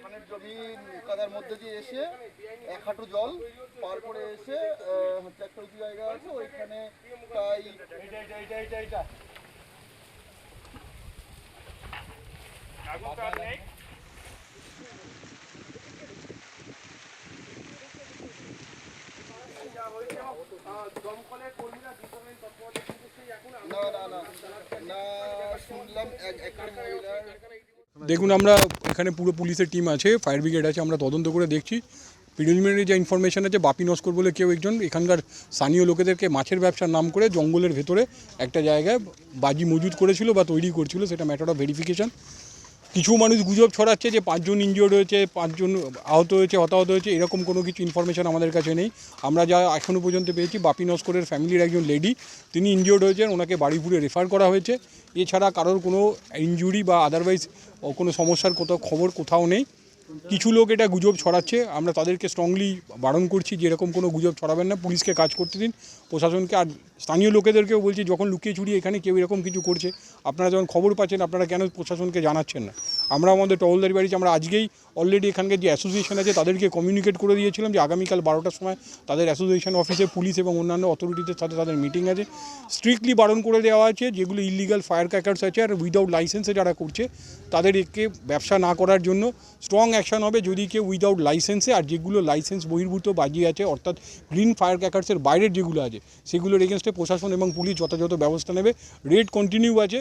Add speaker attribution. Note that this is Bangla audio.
Speaker 1: ধানের জমি কাদার মধ্যে দিয়ে এসে 1 হাঁটু জল পার করে এসে হচ্ছে একটা উঁচু জায়গা আছে ওইখানে প্রায়
Speaker 2: দেখুন, আমরা এখানে পুরো পুলিশের টিম আছে, ফায়ার ব্রিগেড আছে, আমরা তদন্ত করে দেখছি। প্রিলিমিনারি যে ইনফরমেশন আছে, বাপি নস্কর বলে কেউ একজন এখানকার স্থানীয় লোকেদেরকে মাছের ব্যবসার নাম করে জঙ্গলের ভেতরে একটা জায়গায় বাজি মজুত করেছিল বা তৈরি করছিল, সেটা ম্যাটার অফ ভেরিফিকেশন। কিছু মানুষ গুজব ছড়াচ্ছে যে 5 জন ইনজিওর্ড হয়েছে, 5 জন আহত হয়েছে, হতাহত হয়েছে, এরকম কোনো কিছু ইনফরমেশন আমাদের কাছে নেই। আমরা যা এখনও পর্যন্ত পেয়েছি, বাপি নস্করের ফ্যামিলির একজন লেডি, তিনি ইনজিওর্ড হয়েছেন, ওনাকে বাড়িপুরে রেফার করা হয়েছে। এছাড়া কারোর কোনো ইনজুরি বা আদারওয়াইজ কোনো সমস্যার খবর কোথাও নেই। কিছু লোক এটা গুজব ছড়াচ্ছে, আমরা তাদেরকে স্ট্রংলি বারণ করছি যে এরকম কোনো গুজব ছড়াবেন না, পুলিশকে কাজ করতে দিন, প্রশাসনকে। আর স্থানীয় লোকেদেরকেও বলছি, যখন লুকিয়ে চুরিয়ে এখানে কেউ এরকম কিছু করছে, আপনারা যখন খবর পাচ্ছেন, আপনারা কেন প্রশাসনকে জানাচ্ছেন না? আমরা আমাদের টহলদারি বাড়িতে আমরা আজকেই অলরেডি এখানকার যে অ্যাসোসিয়েশন আছে তাদেরকে কমিউনিকেট করে দিয়েছিলাম যে আগামীকাল 12টার সময় তাদের অ্যাসোসিয়েশন অফিসে পুলিশ এবং অন্যান্য অথরিটিদের সাথে তাদের মিটিং আছে। স্ট্রিক্টলি বারণ করে দেওয়া আছে যেগুলো ইলিগাল ফায়ার ক্র্যাকার্স আছে আর উইদাউট লাইসেন্সে যারা করছে তাদেরকে ব্যবসা না করার জন্য স্ট্রং অ্যাকশন হবে যদি কেউ উইদাউট লাইসেন্সে, আর যেগুলো লাইসেন্স বহির্ভূত বাজি আছে অর্থাৎ গ্রিন ফায়ার ক্র্যাকার্সের বাইরের যেগুলো আছে সেগুলোর এগেনস্টে প্রশাসন এবং পুলিশ যথাযথ ব্যবস্থা নেবে। রেড কন্টিনিউ আছে।